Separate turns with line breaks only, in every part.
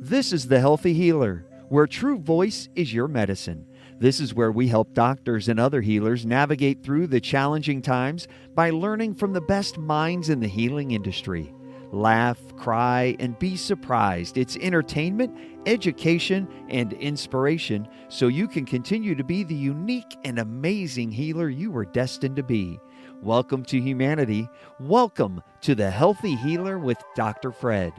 This is The Healthy Healer, where true voice is your medicine. This is where we help doctors and other healers navigate through the challenging times by learning from the best minds in the healing industry. Laugh, cry, and be surprised. It's entertainment, education, and inspiration so you can continue to be the unique and amazing healer you were destined to be. Welcome to humanity. Welcome to The Healthy Healer with Dr. Fred.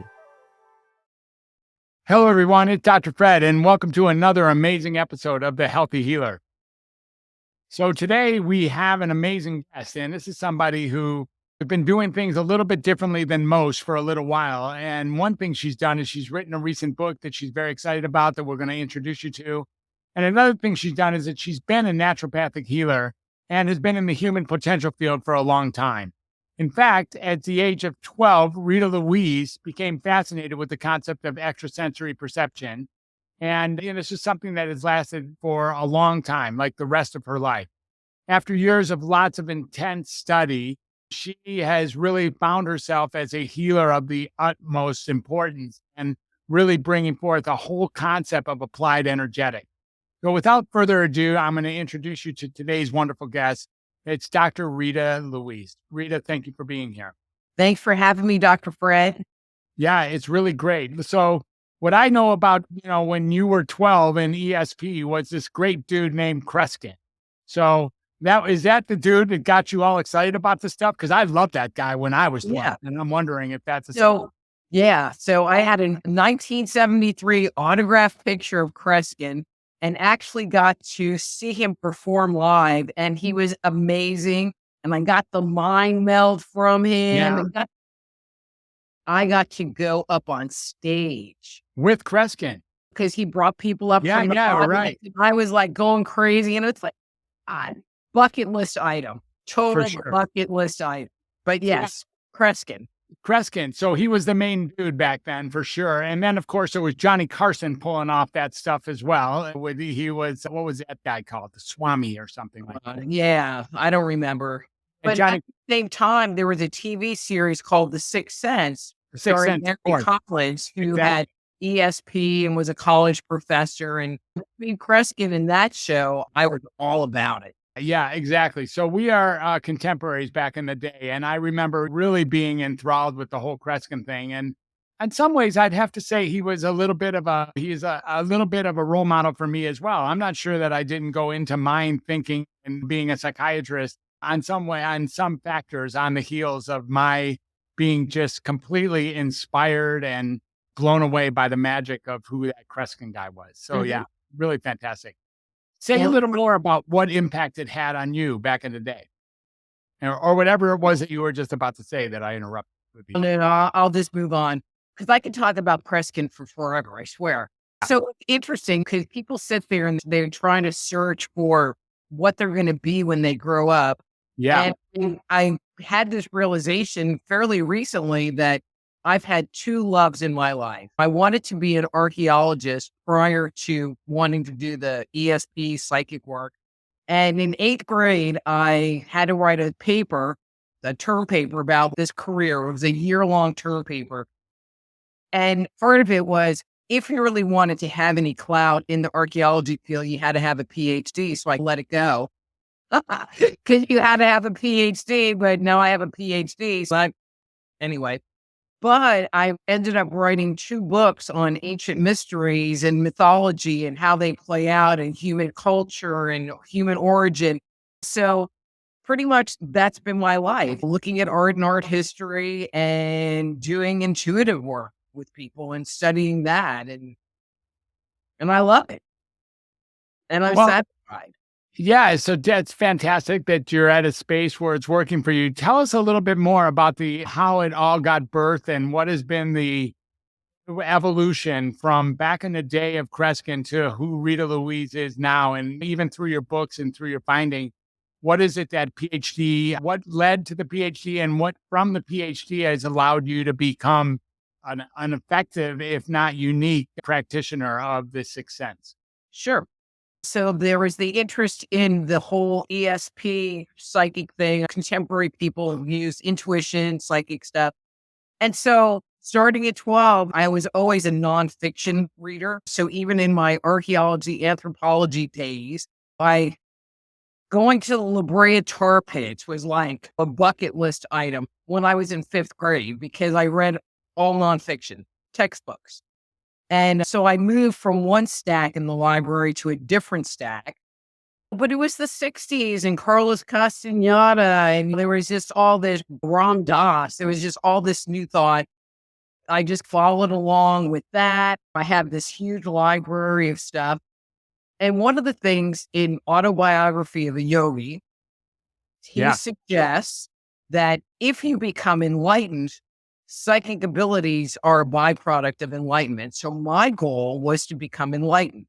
Hello, everyone. It's Dr. Fred, and welcome to another amazing episode of The Healthy Healer. So today we have an amazing guest, and this is somebody who has been doing things a little bit differently than most for a little while. And one thing she's done is she's written a recent book that she's very excited about that we're going to introduce you to. And another thing she's done is that she's been a naturopathic healer and has been in the human potential field for a long time. In fact, at the age of 12, Rita Louise became fascinated with the concept of extrasensory perception. And this is something that has lasted for a long time, like the rest of her life. After years of lots of intense study, she has really found herself as a healer of the utmost importance and really bringing forth a whole concept of applied energetic. So without further ado, I'm going to introduce you to today's wonderful guest. It's Dr. Rita Louise. Rita, thank you for being here.
Thanks for having me, Dr. Fred.
Yeah, it's really great. So what I know about, when you were 12 in ESP was this great dude named Kreskin. So is that the dude that got you all excited about this stuff? Because I loved that guy when I was 12.
Yeah.
And I'm wondering if that's
So I had a 1973 autographed picture of Kreskin and actually got to see him perform live. And he was amazing. And I got the mind meld from him.
Yeah.
I got to go up on stage
with Kreskin
because he brought people up.
Yeah,
from the
right.
I was like going crazy, and it's like bucket list item, total bucket list item. But yes, Kreskin.
So he was the main dude back then for sure. And then, of course, there was Johnny Carson pulling off that stuff as well. He was, what was that guy called? The Swami or something like that.
Yeah, I don't remember. But at the same time, there was a TV series called The Sixth Sense, starring Henry Collins, who had ESP and was a college professor. And Kreskin in that show, I was all about it.
Yeah, exactly. So we are contemporaries back in the day. And I remember really being enthralled with the whole Kreskin thing. And in some ways, I'd have to say he was a little bit of a role model for me as well. I'm not sure that I didn't go into mind thinking and being a psychiatrist on some factors on the heels of my being just completely inspired and blown away by the magic of who that Kreskin guy was. So yeah, really fantastic. Say a little more about what impact it had on you back in the day, or whatever it was that you were just about to say that I interrupted with you.
No, I'll just move on because I could talk about Kreskin for forever, I swear. So it's interesting because people sit there and they're trying to search for what they're going to be when they grow up.
Yeah.
And I had this realization fairly recently that I've had two loves in my life. I wanted to be an archaeologist prior to wanting to do the ESP psychic work. And in 8th grade, I had to write a term paper about this career. It was a year-long term paper. And part of it was, if you really wanted to have any clout in the archaeology field, you had to have a PhD. So I let it go. Because you had to have a PhD, but now I have a PhD. But I ended up writing 2 books on ancient mysteries and mythology and how they play out in human culture and human origin. So pretty much that's been my life, looking at art and art history and doing intuitive work with people and studying that. And I love it. And I'm satisfied.
Yeah, so that's fantastic that you're at a space where it's working for you. Tell us a little bit more about how it all got birthed and what has been the evolution from back in the day of Kreskin to who Rita Louise is now, and even through your books and through your finding. What is it that PhD, what led to the PhD, and what from the PhD has allowed you to become an effective, if not unique, practitioner of the Sixth Sense?
Sure. So there was the interest in the whole ESP psychic thing. Contemporary people use intuition, psychic stuff. And so Starting at 12, I was always a nonfiction reader. So even in my archaeology, anthropology days, I going to the La Brea Tar Pits was like a bucket list item when I was in fifth grade because I read all nonfiction textbooks. And so I moved from one stack in the library to a different stack. But it was the 60s and Carlos Castaneda, and there was just all this Ram Dass. There was just all this new thought. I just followed along with that. I have this huge library of stuff. And one of the things in Autobiography of a Yogi, he
Yeah.
suggests that if you become enlightened, psychic abilities are a byproduct of enlightenment. So my goal was to become enlightened.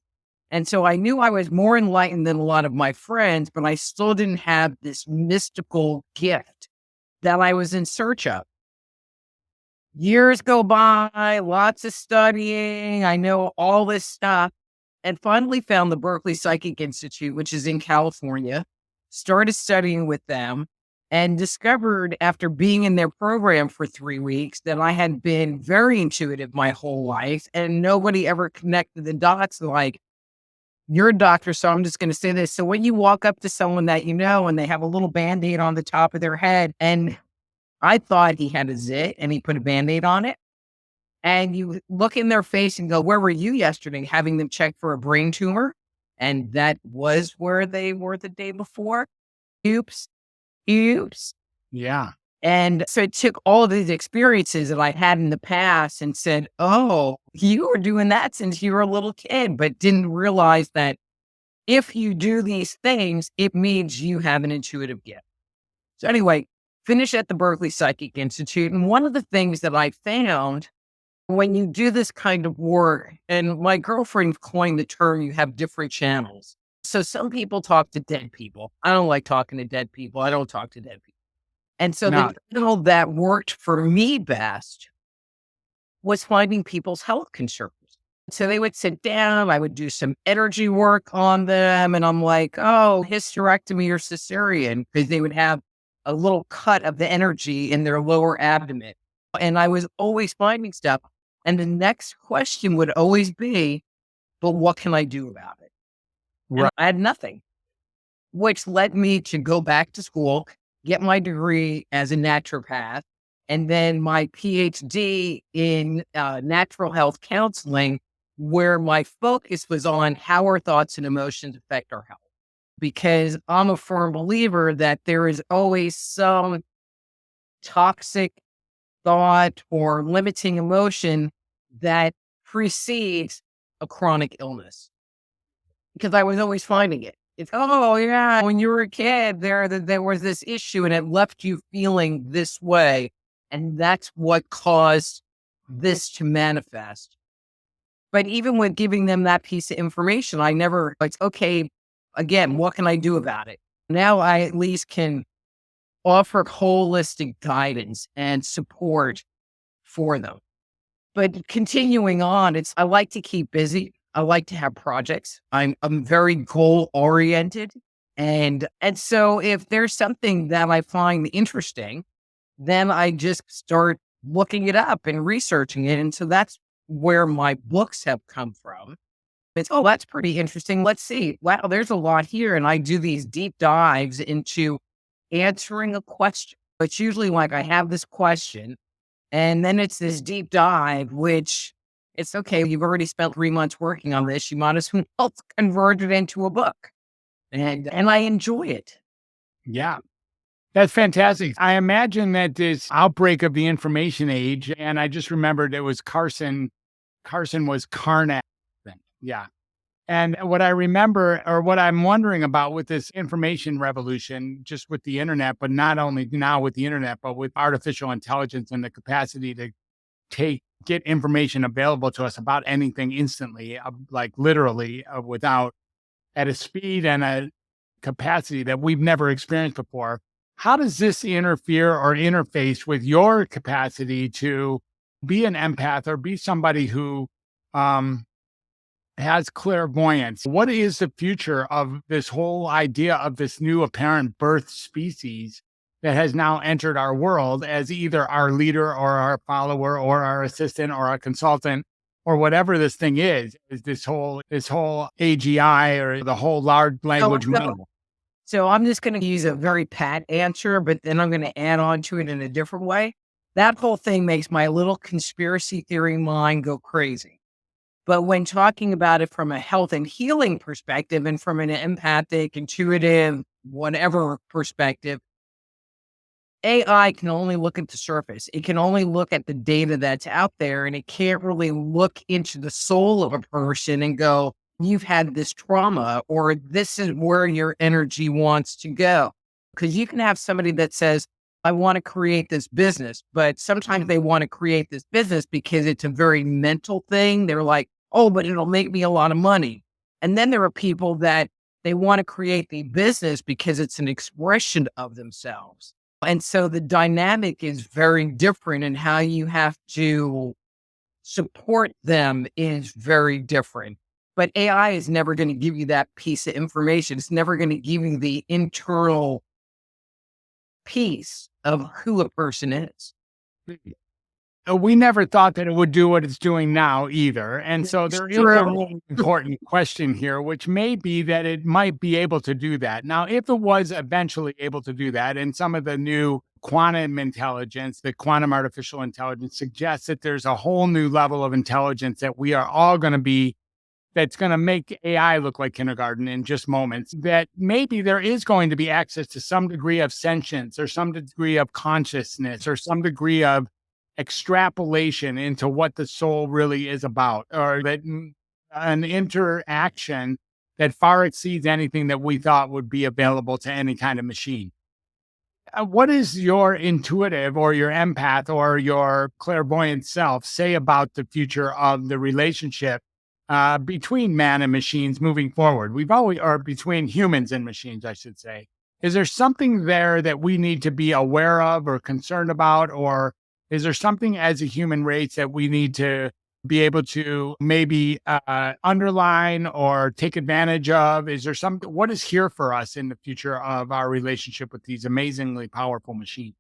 And so I knew I was more enlightened than a lot of my friends, but I still didn't have this mystical gift that I was in search of. Years go by, lots of studying. I know all this stuff, and finally found the Berkeley Psychic Institute, which is in California, started studying with them, and discovered after being in their program for 3 weeks that I had been very intuitive my whole life, and nobody ever connected the dots like, you're a doctor, so I'm just going to say this. So when you walk up to someone that you know and they have a little Band-Aid on the top of their head, and I thought he had a zit and he put a Band-Aid on it, and you look in their face and go, where were you yesterday? Having them check for a brain tumor. And that was where they were the day before. Oops.
Yeah.
And so it took all of these experiences that I had in the past and said, oh, you were doing that since you were a little kid, but didn't realize that if you do these things, it means you have an intuitive gift. So anyway, finish at the Berkeley Psychic Institute. And one of the things that I found when you do this kind of work, and my girlfriend coined the term, you have different channels. So some people talk to dead people. I don't like talking to dead people. I don't talk to dead people. And so
No.
the channel that worked for me best was finding people's health concerns. So they would sit down, I would do some energy work on them, and I'm like, oh, hysterectomy or cesarean, because they would have a little cut of the energy in their lower abdomen. And I was always finding stuff. And the next question would always be, but what can I do about it? And I had nothing, which led me to go back to school, get my degree as a naturopath, and then my PhD in natural health counseling, where my focus was on how our thoughts and emotions affect our health. Because I'm a firm believer that there is always some toxic thought or limiting emotion that precedes a chronic illness. Because I was always finding it. It's, oh, yeah, when you were a kid, there was this issue and it left you feeling this way. And that's what caused this to manifest. But even with giving them that piece of information, I never, like, okay, again, what can I do about it? Now I at least can offer holistic guidance and support for them. But continuing on, I like to keep busy. I like to have projects. I'm very goal oriented. And so if there's something that I find interesting, then I just start looking it up and researching it. And so that's where my books have come from. It's, oh, that's pretty interesting. Let's see. Wow, there's a lot here. And I do these deep dives into answering a question. It's usually like I have this question and then it's this deep dive, which it's okay. You've already spent 3 months working on this. You might as well convert it into a book. And I enjoy it.
Yeah. That's fantastic. I imagine that this outbreak of the information age, and I just remembered it was Carson was Carnac. Yeah. And what I remember, or what I'm wondering about with this information revolution, just with the internet, but not only now with the internet, but with artificial intelligence and the capacity to get information available to us about anything instantly, like literally without, at a speed and a capacity that we've never experienced before. How does this interfere or interface with your capacity to be an empath or be somebody who has clairvoyance? What is the future of this whole idea of this new apparent birth species that has now entered our world as either our leader or our follower or our assistant or our consultant or whatever this thing is this whole AGI or the whole large language model.
So I'm just going to use a very pat answer, but then I'm going to add on to it in a different way. That whole thing makes my little conspiracy theory mind go crazy. But when talking about it from a health and healing perspective and from an empathic, intuitive, whatever perspective, AI can only look at the surface. It can only look at the data that's out there, and it can't really look into the soul of a person and go, you've had this trauma, or this is where your energy wants to go. Because you can have somebody that says, I want to create this business, but sometimes they want to create this business because it's a very mental thing. They're like, oh, but it'll make me a lot of money. And then there are people that they want to create the business because it's an expression of themselves. And so the dynamic is very different, and how you have to support them is very different. But AI is never going to give you that piece of information. It's never going to give you the internal piece of who a person is.
We never thought that it would do what it's doing now either. And so there is a really important question here, which may be that it might be able to do that. Now, if it was eventually able to do that, and some of the new quantum intelligence, the quantum artificial intelligence suggests that there's a whole new level of intelligence that we are all going to be, that's going to make AI look like kindergarten in just moments, that maybe there is going to be access to some degree of sentience or some degree of consciousness or some degree of extrapolation into what the soul really is about, or that an interaction that far exceeds anything that we thought would be available to any kind of machine. What does your intuitive or your empath or your clairvoyant self say about the future of the relationship between man and machines moving forward? Or between humans and machines, I should say. Is there something there that we need to be aware of or concerned about? Or is there something as a human race that we need to be able to maybe underline or take advantage of? Is there something, what is here for us in the future of our relationship with these amazingly powerful machines?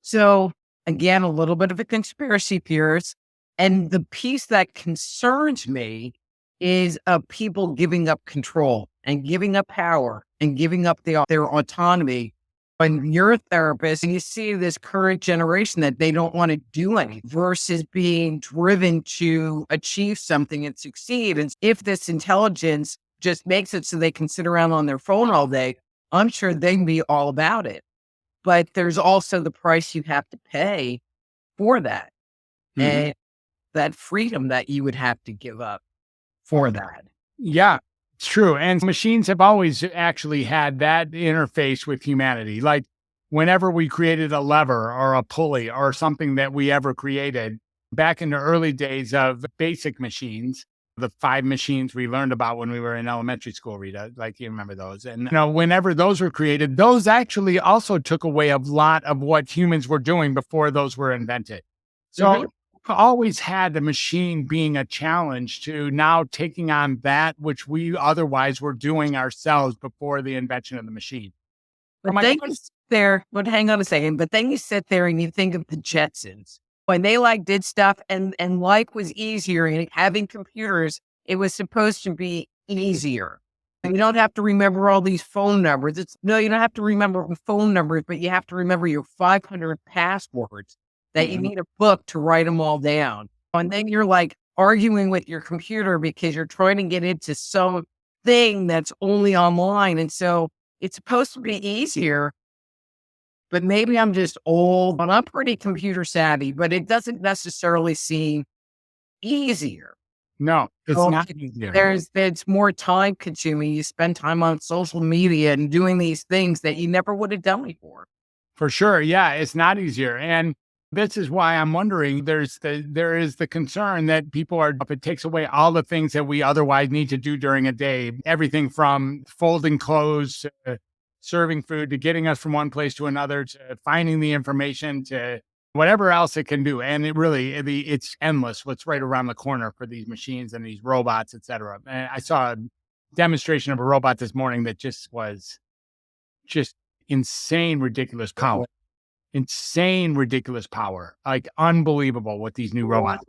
So again, a little bit of a conspiracy theorist. And the piece that concerns me is people giving up control and giving up power and giving up their autonomy. When you're a therapist and you see this current generation that they don't want to do anything versus being driven to achieve something and succeed. And if this intelligence just makes it so they can sit around on their phone all day, I'm sure they'd be all about it. But there's also the price you have to pay for that. Mm-hmm. And that freedom that you would have to give up for that.
Yeah, it's true. And machines have always actually had that interface with humanity. Like whenever we created a lever or a pulley or something that we ever created back in the early days of basic machines, the 5 machines we learned about when we were in elementary school, Rita, like you remember those. And whenever those were created, those actually also took away a lot of what humans were doing before those were invented. So mm-hmm. Always had the machine being a challenge to now taking on that which we otherwise were doing ourselves before the invention of the machine.
But then you sit there, but hang on a second, but then you sit there and you think of the Jetsons. When they did stuff and life was easier, and having computers, it was supposed to be easier. You don't have to remember all these phone numbers. You don't have to remember phone numbers, but you have to remember your 500 passwords. That you need a book to write them all down. And then you're arguing with your computer because you're trying to get into some thing that's only online. And so it's supposed to be easier, but maybe I'm just old and I'm pretty computer savvy, but it doesn't necessarily seem easier.
No, it's not easier.
It's more time consuming. You spend time on social media and doing these things that you never would have done before.
For sure. Yeah, it's not easier. And this is why I'm wondering, there is the concern that people are, if it takes away all the things that we otherwise need to do during a day, everything from folding clothes to serving food to getting us from one place to another to finding the information to whatever else it can do. And it's endless what's right around the corner for these machines and these robots, et cetera. And I saw a demonstration of a robot this morning that just was insane, ridiculous power. Insane, ridiculous power. Like unbelievable with these new robots.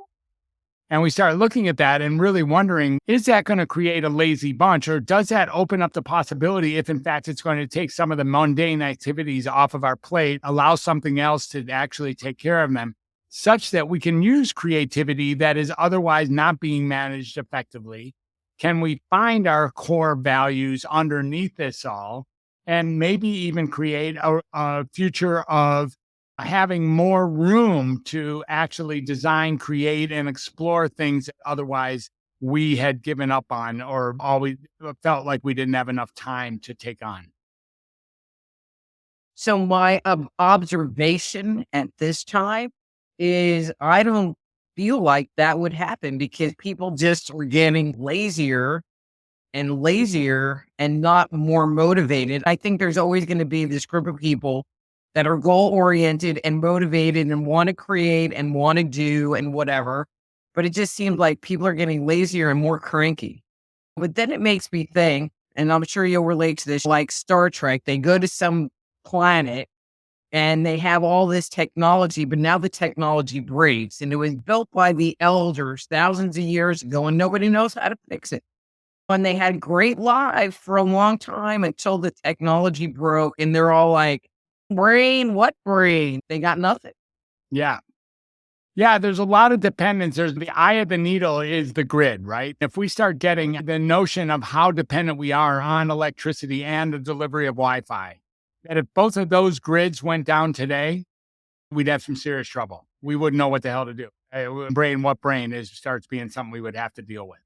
And we started looking at that and really wondering, is that going to create a lazy bunch, or does that open up the possibility if in fact it's going to take some of the mundane activities off of our plate, allow something else to actually take care of them, such that we can use creativity that is otherwise not being managed effectively? Can we find our core values underneath this all and maybe even create a future of having more room to actually design, create, and explore things that otherwise we had given up on or always felt like we didn't have enough time to take on?
So my observation at this time is I don't feel like that would happen because people just are getting lazier and not more motivated. I think there's always going to be this group of people that are goal-oriented and motivated and want to create and want to do and whatever. But it just seems like people are getting lazier and more cranky. But then it makes me think, and I'm sure you'll relate to this, like Star Trek, they go to some planet and they have all this technology, but now the technology breaks and it was built by the elders thousands of years ago and nobody knows how to fix it. And they had great lives for a long time until the technology broke and they're all like, brain, what brain? They got nothing.
Yeah. Yeah, there's a lot of dependence. There's the eye of the needle is the grid, right? If we start getting the notion of how dependent we are on electricity and the delivery of Wi-Fi, that if both of those grids went down today, we'd have some serious trouble. We wouldn't know what the hell to do. Brain, what brain is starts being something we would have to deal with.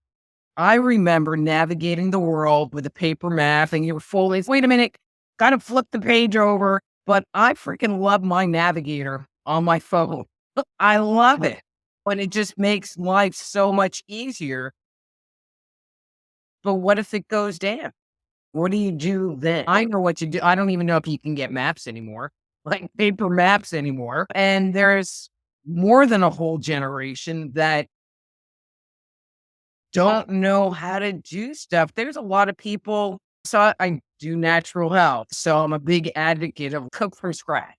I remember navigating the world with a paper map and you were fully, wait a minute, gotta flip the page over. But I freaking love my navigator on my phone. I love it. And it just makes life so much easier. But what if it goes down? What do you do then? I know what to do. I don't even know if you can get maps anymore, like paper maps anymore. And there's more than a whole generation that don't know how to do stuff. There's a lot of people. So I do natural health. So I'm a big advocate of cook from scratch.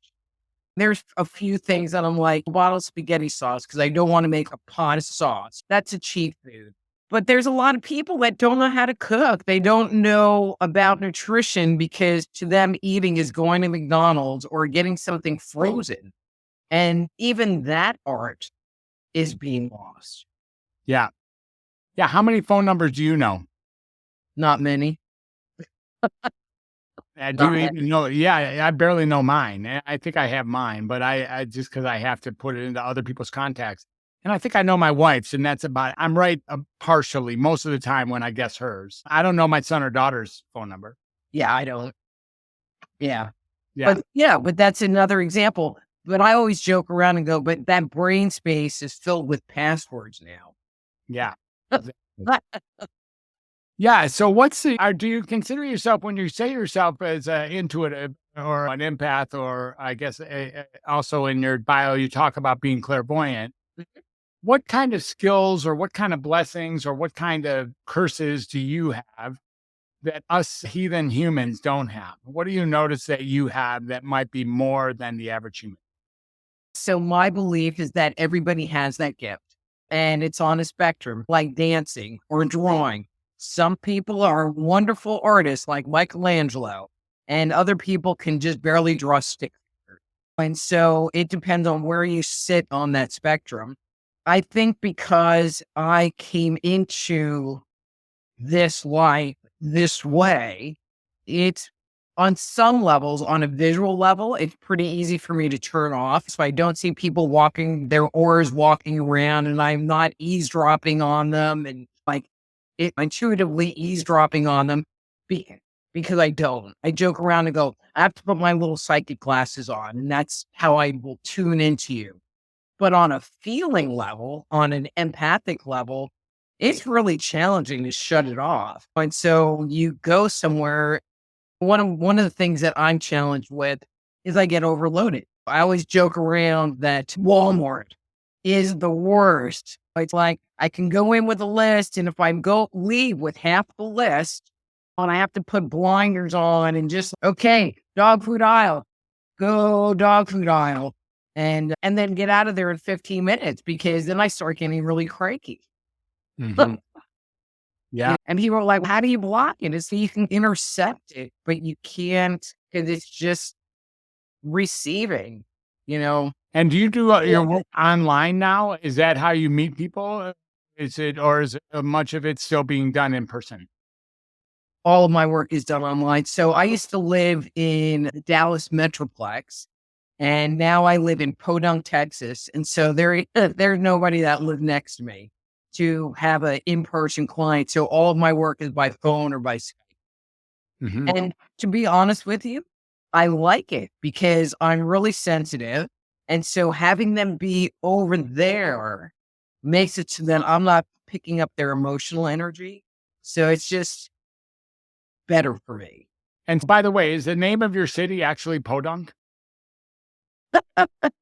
There's a few things that I'm like, bottle spaghetti sauce, because I don't want to make a pot of sauce. That's a cheap food. But there's a lot of people that don't know how to cook. They don't know about nutrition because to them, eating is going to McDonald's or getting something frozen. And even that art is being lost.
Yeah. Yeah. How many phone numbers do you know?
Not many.
Do you even know? Yeah, I barely know mine. I think I have mine, but I just because I have to put it into other people's contacts. And I think I know my wife's, and that's about it. I'm right partially most of the time when I guess hers. I don't know my son or daughter's phone number.
Yeah, I don't. Yeah.
Yeah.
But that's another example. But I always joke around and go, but that brain space is filled with passwords now.
Yeah. Yeah. So do you consider yourself, when you say yourself as an intuitive or an empath, or I guess also in your bio, you talk about being clairvoyant. What kind of skills or what kind of blessings or what kind of curses do you have that us heathen humans don't have? What do you notice that you have that might be more than the average human?
So my belief is that everybody has that gift and it's on a spectrum, like dancing or drawing. Some people are wonderful artists like Michelangelo, and other people can just barely draw stick figures. And so it depends on where you sit on that spectrum. I think because I came into this life this way, it's on some levels, on a visual level, it's pretty easy for me to turn off. So I don't see people walking, their oars walking around, and I'm not eavesdropping on them and like intuitively eavesdropping on them because I don't. I joke around and go, I have to put my little psychic glasses on, and that's how I will tune into you. But on a feeling level, on an empathic level, it's really challenging to shut it off. And so you go somewhere. One of the things that I'm challenged with is I get overloaded. I always joke around that Walmart is the worst. It's like I can go in with a list, and if I leave with half the list, and I have to put blinders on and just, okay, dog food aisle, go dog food aisle. And then get out of there in 15 minutes because then I start getting really cranky.
Mhm. Yeah.
And people are like, how do you block it? It's so you can intercept it, but you can't because it's just receiving, you know.
And do you do your work online now? Is that how you meet people? Is it, or is much of it still being done in person?
All of my work is done online. So I used to live in the Dallas Metroplex, and now I live in Podunk, Texas. And so there's nobody that lived next to me to have an in-person client. So all of my work is by phone or by Skype.
Mhm.
And to be honest with you, I like it because I'm really sensitive. And so having them be over there makes it so that I'm not picking up their emotional energy. So it's just better for me.
And by the way, is the name of your city actually Podunk?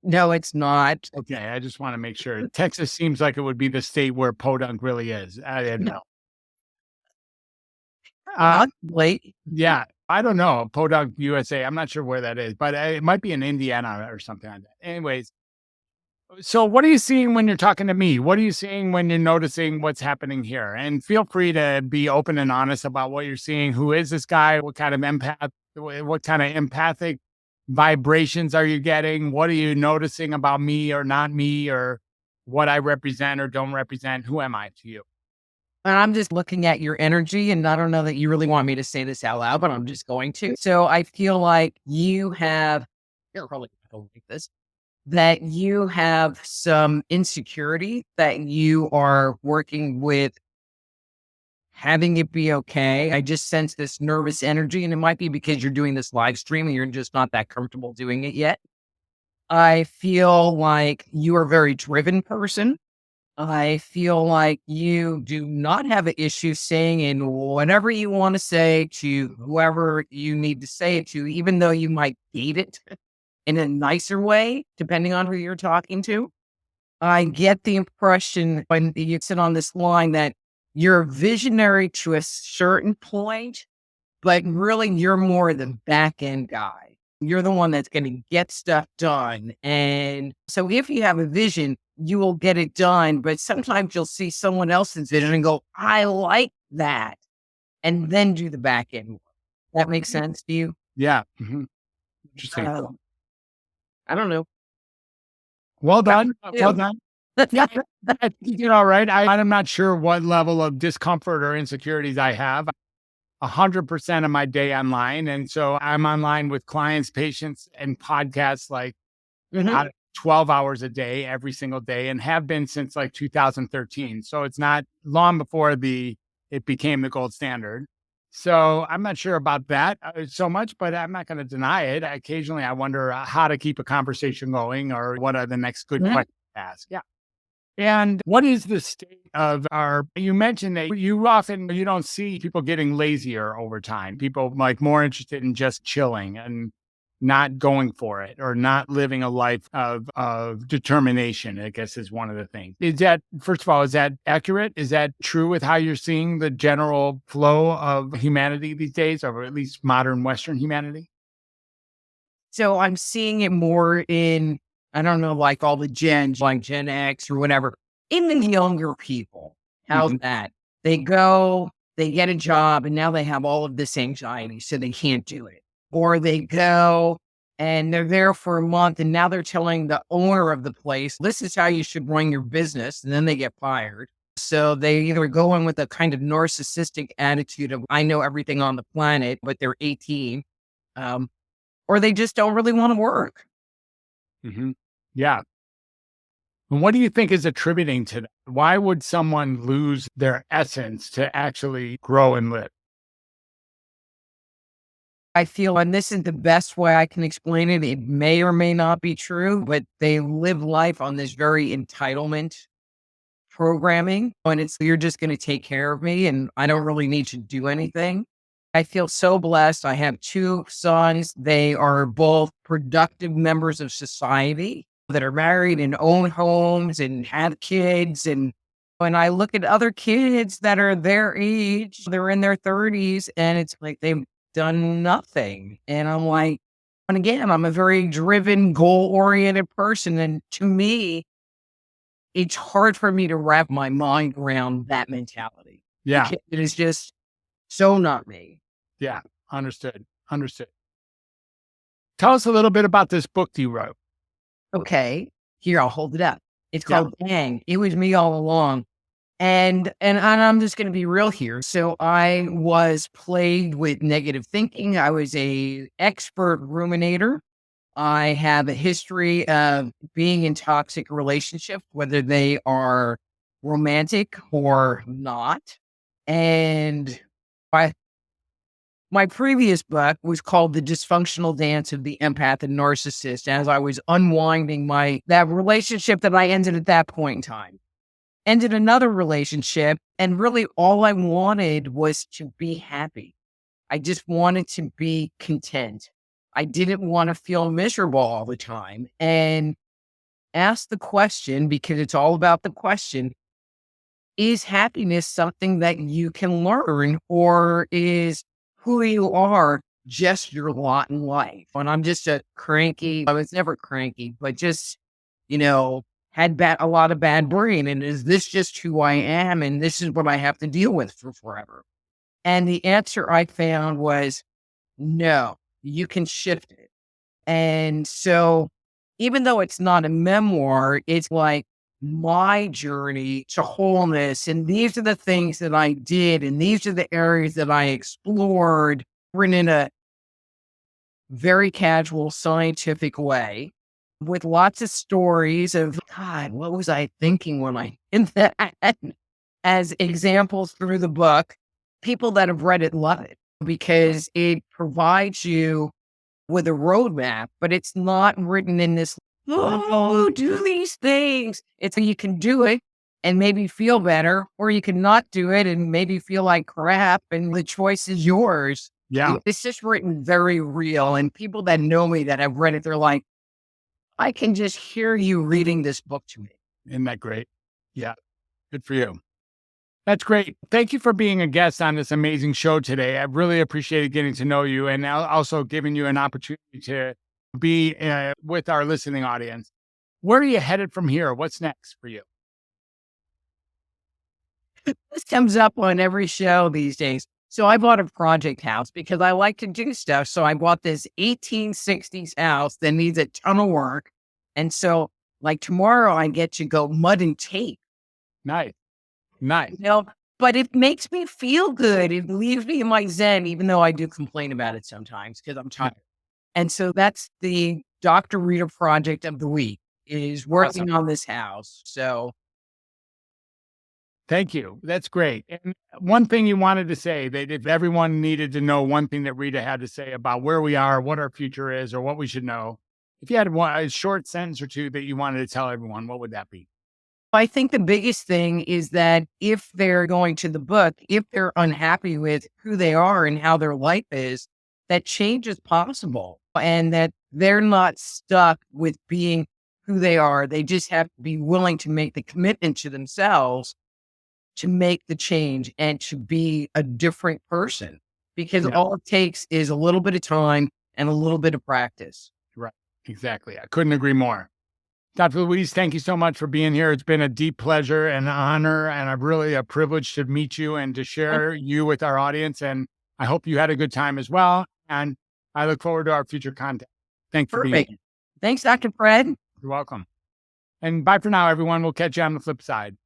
No, it's not.
Okay, I just want to make sure. Texas seems like it would be the state where Podunk really is. I didn't know. Uh,
Possibly.
yeah, I don't know. Podunk, USA. I'm not sure where that is, but it might be in Indiana or something like that. Anyways, so what are you seeing when you're talking to me? What are you seeing when you're noticing what's happening here? And feel free to be open and honest about what you're seeing. Who is this guy? What kind of empath? What kind of empathic vibrations are you getting? What are you noticing about me or not me, or what I represent or don't represent? Who am I to you?
And I'm just looking at your energy, and I don't know that you really want me to say this out loud, but I'm just going to. So I feel like you have, you're probably going to like this, that you have some insecurity that you are working with having it be okay. I just sense this nervous energy, and it might be because you're doing this live stream and you're just not that comfortable doing it yet. I feel like you are a very driven person. I feel like you do not have an issue saying in whatever you want to say to whoever you need to say it to, even though you might gate it in a nicer way, depending on who you're talking to. I get the impression when you sit on this line that you're visionary to a certain point, but really you're more the back end guy. You're the one that's going to get stuff done. And so if you have a vision, you will get it done. But sometimes you'll see someone else's vision and go, I like that. And then do the back end work. That makes sense to you?
Yeah. Interesting.
I don't know.
Well done. Well
Yeah.
done. Yeah, I think you did all right. I'm not sure what level of discomfort or insecurities I have. 100% of my day online. And so I'm online with clients, patients, and podcasts like
Mhm.
12 hours a day, every single day, and have been since like 2013. So it's not long before it became the gold standard. So I'm not sure about that so much, but I'm not going to deny it. Occasionally, I wonder how to keep a conversation going or what are the next good
Mhm.
questions to ask. Yeah. And what is the state of you mentioned that you don't see people getting lazier over time, people like more interested in just chilling and not going for it or not living a life of determination, I guess is one of the things. Is that, first of all, is that accurate? Is that true with how you're seeing the general flow of humanity these days, or at least modern Western humanity?
So I'm seeing it more in, I don't know, like all the gens, like Gen X or whatever, in the younger people. How's
Mhm.
that? They go, they get a job, and now they have all of this anxiety, so they can't do it. Or they go and they're there for a month, and now they're telling the owner of the place, this is how you should run your business. And then they get fired. So they either go in with a kind of narcissistic attitude of, I know everything on the planet, but they're 18. Or they just don't really want to work.
Hmm. Yeah. And what do you think is attributing to that? Why would someone lose their essence to actually grow and live?
I feel, and this is the best way I can explain it, it may or may not be true, but they live life on this very entitlement programming. And it's, you're just going to take care of me and I don't really need to do anything. I feel so blessed. I have two sons. They are both productive members of society that are married and own homes and have kids. And When I look at other kids that are their age, they're in their 30s, and it's like they've done nothing. And I'm like, and again, I'm a very driven, goal-oriented person. And to me, it's hard for me to wrap my mind around that mentality.
Yeah.
Because it is just so not me.
Yeah. Understood. Understood. Tell us a little bit about this book you wrote.
Okay, here, I'll hold it up. It's called Dang, It Was Me All Along. And I'm just going to be real here. So I was plagued with negative thinking. I was a expert ruminator. I have a history of being in toxic relationships, whether they are romantic or not. And my previous book was called The Dysfunctional Dance of the Empath and Narcissist, as I was unwinding that relationship that I ended at that point in time. Ended another relationship, and really all I wanted was to be happy. I just wanted to be content. I didn't want to feel miserable all the time. And ask the question, because it's all about the question, is happiness something that you can learn, or is who you are just your lot in life? And I'm just I was never cranky, but just, had a lot of bad brain. And is this just who I am? And this is what I have to deal with for forever? And the answer I found was no, you can shift it. And so even though it's not a memoir, it's like my journey to wholeness. And these are the things that I did. And these are the areas that I explored, written in a very casual, scientific way, with lots of stories of, God, what was I thinking when I did that? As examples through the book. People that have read it love it because it provides you with a roadmap, but it's not written in this, oh, do these things. It's you can do it and maybe feel better, or you can not do it and maybe feel like crap, and the choice is yours.
Yeah.
It's just written very real. And people that know me that have read it, they're like, I can just hear you reading this book to me.
Isn't that great? Yeah. Good for you. That's great. Thank you for being a guest on this amazing show today. I really appreciated getting to know you, and also giving you an opportunity to be with our listening audience. Where are you headed from here? What's next for you?
This comes up on every show these days. So I bought a project house because I like to do stuff. So I bought this 1860s house that needs a ton of work. And so like tomorrow I get to go mud and tape.
Nice.
But it makes me feel good. It leaves me in my zen, even though I do complain about it sometimes because I'm tired. And so that's the Dr. Rita project of the week, is working on this house. So
thank you. That's great. And one thing you wanted to say, that if everyone needed to know one thing that Rita had to say about where we are, what our future is, or what we should know, if you had a short sentence or two that you wanted to tell everyone, what would that be?
I think the biggest thing is that if they're going to the book, if they're unhappy with who they are and how their life is, that change is possible, and that they're not stuck with being who they are. They just have to be willing to make the commitment to themselves to make the change and to be a different person, because all it takes is a little bit of time and a little bit of practice.
Right. Exactly. I couldn't agree more. Dr. Louise, thank you so much for being here. It's been a deep pleasure and honor, and really a privilege to meet you and to share you with our audience. And I hope you had a good time as well. And I look forward to our future content. Thanks for being here.
Thanks, Dr. Fred.
You're welcome. And bye for now, everyone. We'll catch you on the flip side.